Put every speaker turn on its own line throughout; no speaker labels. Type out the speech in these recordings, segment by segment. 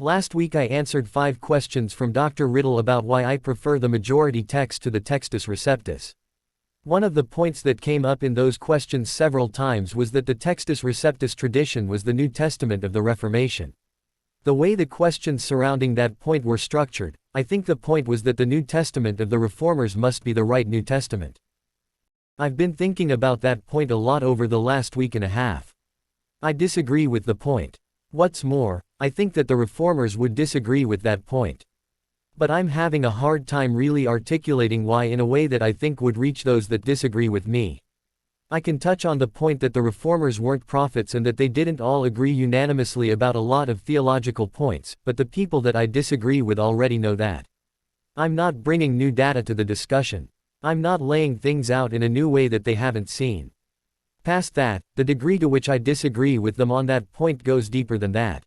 Last week I answered 5 questions from Dr. Riddle about why I prefer the majority text to the Textus Receptus. One of the points that came up in those questions several times was that the Textus Receptus tradition was the New Testament of the Reformation. The way the questions surrounding that point were structured, I think the point was that the New Testament of the Reformers must be the right New Testament. I've been thinking about that point a lot over the last week and a half. I disagree with the point. What's more, I think that the Reformers would disagree with that point. But I'm having a hard time really articulating why in a way that I think would reach those that disagree with me. I can touch on the point that the Reformers weren't prophets and that they didn't all agree unanimously about a lot of theological points, but the people that I disagree with already know that. I'm not bringing new data to the discussion. I'm not laying things out in a new way that they haven't seen. Past that, the degree to which I disagree with them on that point goes deeper than that.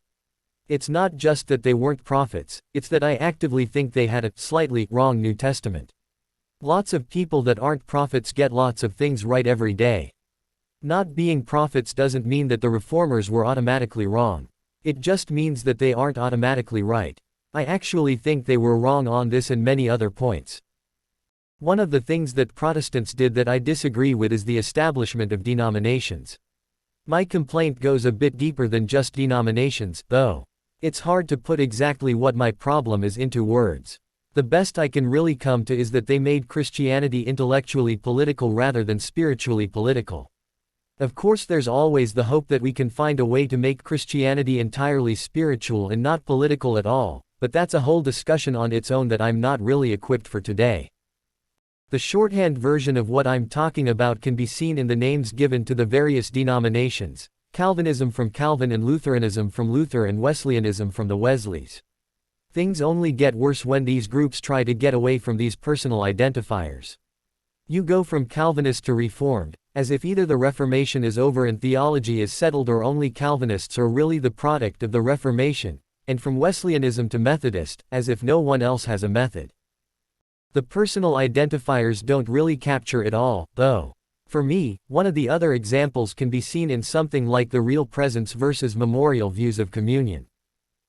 It's not just that they weren't prophets, it's that I actively think they had a slightly wrong New Testament. Lots of people that aren't prophets get lots of things right every day. Not being prophets doesn't mean that the Reformers were automatically wrong. It just means that they aren't automatically right. I actually think they were wrong on this and many other points. One of the things that Protestants did that I disagree with is the establishment of denominations. My complaint goes a bit deeper than just denominations, though. It's hard to put exactly what my problem is into words. The best I can really come to is that they made Christianity intellectually political rather than spiritually political. Of course, there's always the hope that we can find a way to make Christianity entirely spiritual and not political at all, but that's a whole discussion on its own that I'm not really equipped for today. The shorthand version of what I'm talking about can be seen in the names given to the various denominations: Calvinism from Calvin and Lutheranism from Luther and Wesleyanism from the Wesleys. Things only get worse when these groups try to get away from these personal identifiers. You go from Calvinist to Reformed, as if either the Reformation is over and theology is settled or only Calvinists are really the product of the Reformation, and from Wesleyanism to Methodist, as if no one else has a method. The personal identifiers don't really capture it all, though. For me, one of the other examples can be seen in something like the real presence versus memorial views of communion.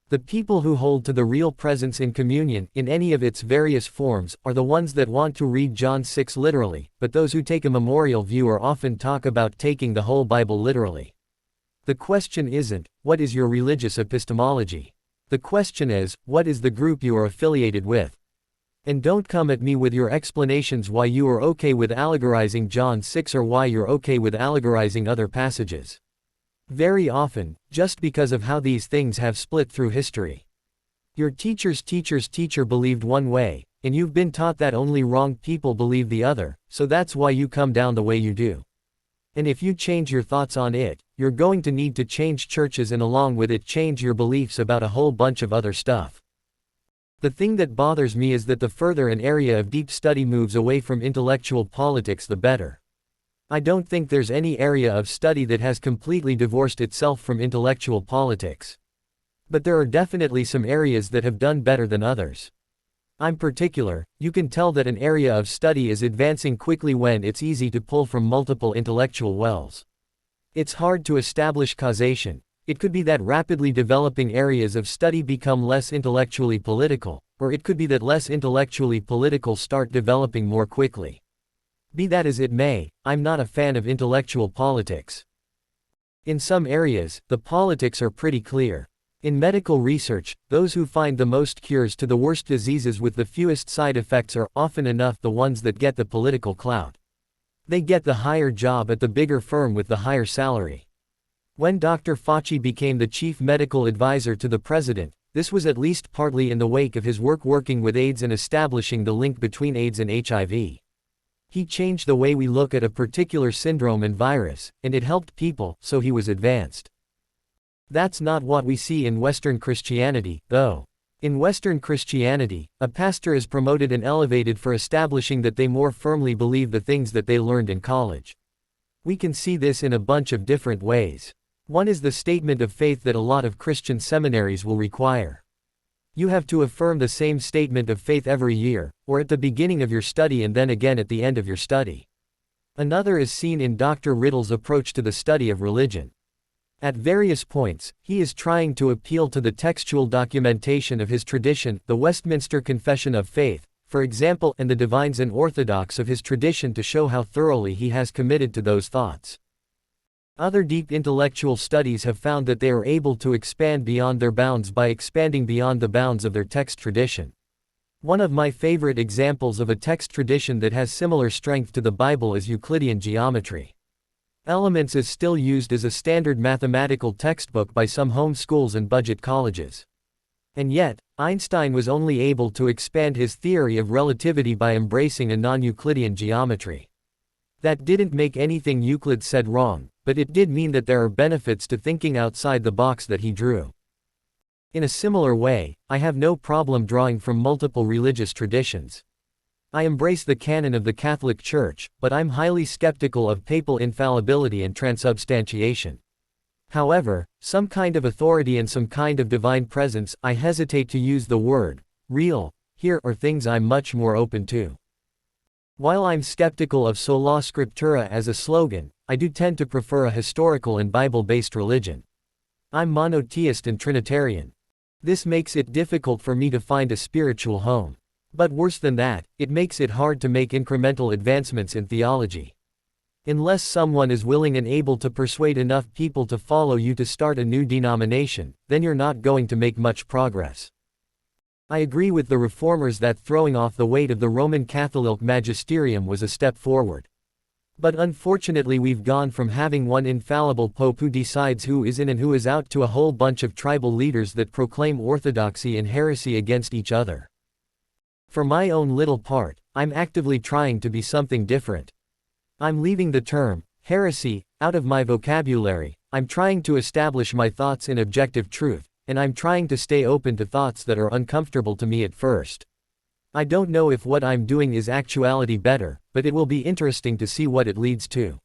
The people who hold to the real presence in communion, in any of its various forms, are the ones that want to read John 6 literally, but those who take a memorial view are often talk about taking the whole Bible literally. The question isn't, what is your religious epistemology? The question is, what is the group you are affiliated with? And don't come at me with your explanations why you are okay with allegorizing John 6 or why you're okay with allegorizing other passages. Very often, just because of how these things have split through history. Your teacher's teacher's teacher believed one way, and you've been taught that only wrong people believe the other, so that's why you come down the way you do. And if you change your thoughts on it, you're going to need to change churches and along with it change your beliefs about a whole bunch of other stuff. The thing that bothers me is that the further an area of deep study moves away from intellectual politics, the better. I don't think there's any area of study that has completely divorced itself from intellectual politics. But there are definitely some areas that have done better than others. I'm particular, you can tell that an area of study is advancing quickly when it's easy to pull from multiple intellectual wells. It's hard to establish causation. It could be that rapidly developing areas of study become less intellectually political, or it could be that less intellectually political start developing more quickly. Be that as it may, I'm not a fan of intellectual politics. In some areas, the politics are pretty clear. In medical research, those who find the most cures to the worst diseases with the fewest side effects are, often enough, the ones that get the political clout. They get the higher job at the bigger firm with the higher salary. When Dr. Fauci became the chief medical advisor to the president, this was at least partly in the wake of his work working with AIDS and establishing the link between AIDS and HIV. He changed the way we look at a particular syndrome and virus, and it helped people, so he was advanced. That's not what we see in Western Christianity, though. In Western Christianity, a pastor is promoted and elevated for establishing that they more firmly believe the things that they learned in college. We can see this in a bunch of different ways. One is the statement of faith that a lot of Christian seminaries will require. You have to affirm the same statement of faith every year, or at the beginning of your study and then again at the end of your study. Another is seen in Dr. Riddle's approach to the study of religion. At various points, he is trying to appeal to the textual documentation of his tradition, the Westminster Confession of Faith, for example, and the divines and orthodox of his tradition to show how thoroughly he has committed to those thoughts. Other deep intellectual studies have found that they are able to expand beyond their bounds by expanding beyond the bounds of their text tradition. One of my favorite examples of a text tradition that has similar strength to the Bible is Euclidean geometry. Elements is still used as a standard mathematical textbook by some home schools and budget colleges. And yet, Einstein was only able to expand his theory of relativity by embracing a non-Euclidean geometry. That didn't make anything Euclid said wrong, but it did mean that there are benefits to thinking outside the box that he drew. In a similar way, I have no problem drawing from multiple religious traditions. I embrace the canon of the Catholic Church, but I'm highly skeptical of papal infallibility and transubstantiation. However, some kind of authority and some kind of divine presence, I hesitate to use the word real here, are things I'm much more open to. While I'm skeptical of sola scriptura as a slogan, I do tend to prefer a historical and Bible-based religion. I'm monotheist and Trinitarian. This makes it difficult for me to find a spiritual home. But worse than that, it makes it hard to make incremental advancements in theology. Unless someone is willing and able to persuade enough people to follow you to start a new denomination, then you're not going to make much progress. I agree with the reformers that throwing off the weight of the Roman Catholic magisterium was a step forward. But unfortunately we've gone from having one infallible pope who decides who is in and who is out to a whole bunch of tribal leaders that proclaim orthodoxy and heresy against each other. For my own little part, I'm actively trying to be something different. I'm leaving the term heresy out of my vocabulary. I'm trying to establish my thoughts in objective truth, and I'm trying to stay open to thoughts that are uncomfortable to me at first. I don't know if what I'm doing is actuality better, but it will be interesting to see what it leads to.